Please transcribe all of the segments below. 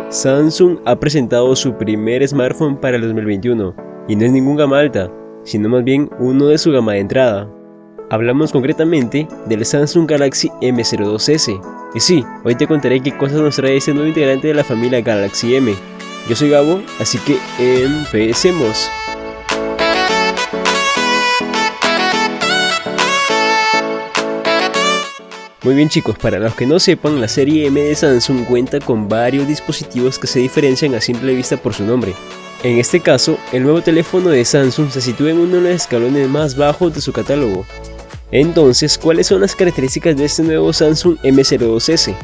Samsung ha presentado su primer smartphone para el 2021 y no es ningún gama alta, sino más bien uno de su gama de entrada. Hablamos concretamente del Samsung Galaxy M02S. Y sí, hoy te contaré qué cosas nos trae este nuevo integrante de la familia Galaxy M. Yo soy Gabo, así que empecemos. Muy bien chicos, para los que no sepan, la serie M de Samsung cuenta con varios dispositivos que se diferencian a simple vista por su nombre. En este caso, el nuevo teléfono de Samsung se sitúa en uno de los escalones más bajos de su catálogo. Entonces, ¿cuáles son las características de este nuevo Samsung M02S?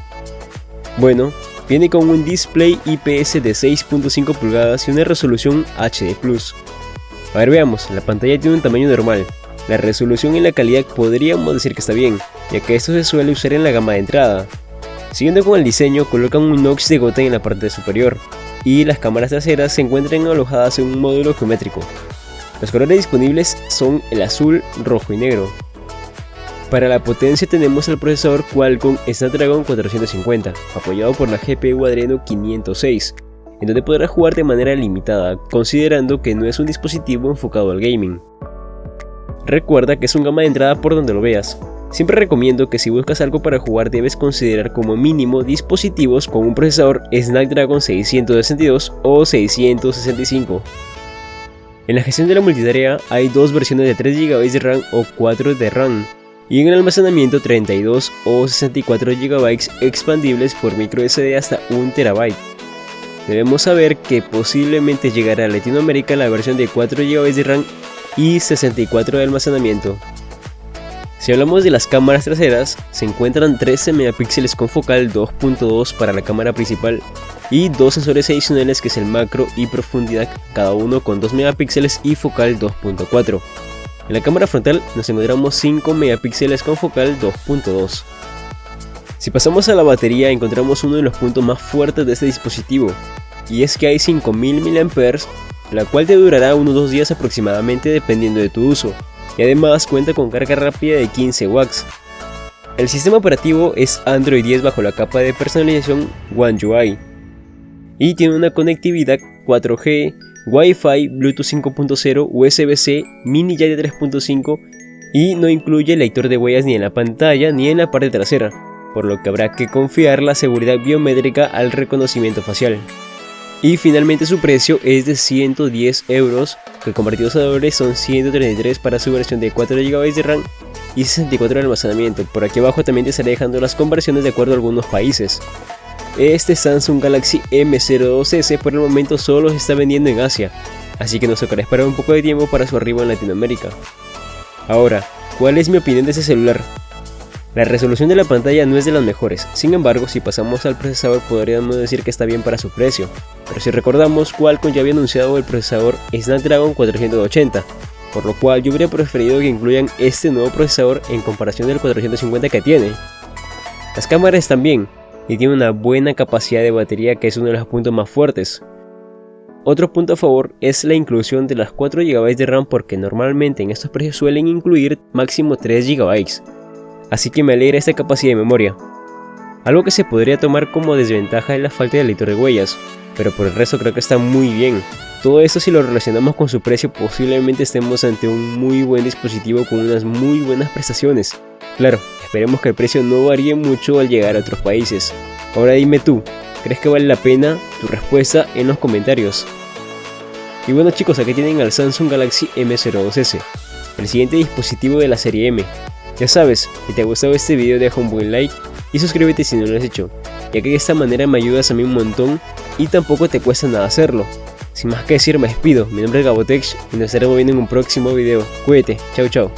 Bueno, viene con un display IPS de 6.5 pulgadas y una resolución HD+. A ver, veamos, la pantalla tiene un tamaño normal. La resolución y la calidad podríamos decir que está bien, ya que esto se suele usar en la gama de entrada. Siguiendo con el diseño, colocan un notch de gota en la parte superior, y las cámaras traseras se encuentran alojadas en un módulo geométrico. Los colores disponibles son el azul, rojo y negro. Para la potencia tenemos el procesador Qualcomm Snapdragon 450, apoyado por la GPU Adreno 506, en donde podrás jugar de manera limitada, considerando que no es un dispositivo enfocado al gaming. Recuerda que es un gama de entrada por donde lo veas. Siempre recomiendo que si buscas algo para jugar debes considerar como mínimo dispositivos con un procesador Snapdragon 662 o 665. En la gestión de la multitarea hay dos versiones de 3 GB de RAM o 4 de RAM, y en el almacenamiento 32 o 64 GB expandibles por microSD hasta 1 TB. Debemos saber que posiblemente llegará a Latinoamérica la versión de 4 GB de RAM y 64 de almacenamiento. Si hablamos de las cámaras traseras, se encuentran 13 megapíxeles con focal 2.2 para la cámara principal y dos sensores adicionales que es el macro y profundidad, cada uno con 2 megapíxeles y focal 2.4. En la cámara frontal nos encontramos 5 megapíxeles con focal 2.2. Si pasamos a la batería encontramos uno de los puntos más fuertes de este dispositivo, y es que hay 5000 mAh, la cual te durará unos 2 días aproximadamente dependiendo de tu uso, y además cuenta con carga rápida de 15 watts. El sistema operativo es Android 10 bajo la capa de personalización One UI, y tiene una conectividad 4G, Wi-Fi, Bluetooth 5.0, USB-C, mini jack de 3.5 y no incluye lector de huellas ni en la pantalla ni en la parte trasera, por lo que habrá que confiar la seguridad biométrica al reconocimiento facial. Y finalmente su precio es de 110 euros, que convertidos a dólares son 133 para su versión de 4 GB de RAM y 64 de almacenamiento. Por aquí abajo también te estaré dejando las conversiones de acuerdo a algunos países. Este Samsung Galaxy M02S por el momento solo se está vendiendo en Asia, así que nos tocará esperar un poco de tiempo para su arribo en Latinoamérica. Ahora, ¿cuál es mi opinión de este celular? La resolución de la pantalla no es de las mejores, sin embargo si pasamos al procesador podríamos decir que está bien para su precio, pero si recordamos Qualcomm ya había anunciado el procesador Snapdragon 480, por lo cual yo hubiera preferido que incluyan este nuevo procesador en comparación del 450 que tiene. Las cámaras están bien, y tiene una buena capacidad de batería que es uno de los puntos más fuertes. Otro punto a favor es la inclusión de las 4 GB de RAM porque normalmente en estos precios suelen incluir máximo 3 GB, así que me alegra esta capacidad de memoria. Algo que se podría tomar como desventaja es la falta de lector de huellas, pero por el resto creo que está muy bien. Todo esto si lo relacionamos con su precio posiblemente estemos ante un muy buen dispositivo con unas muy buenas prestaciones. Claro, esperemos que el precio no varíe mucho al llegar a otros países. Ahora dime tú, ¿crees que vale la pena? Tu respuesta en los comentarios. Y bueno chicos, aquí tienen al Samsung Galaxy M02S, el siguiente dispositivo de la serie M. Ya sabes, si te ha gustado este video deja un buen like y suscríbete si no lo has hecho, ya que de esta manera me ayudas a mí un montón y tampoco te cuesta nada hacerlo. Sin más que decir me despido, mi nombre es Gabotech y nos estaremos viendo en un próximo video. Cuídate, chao chao.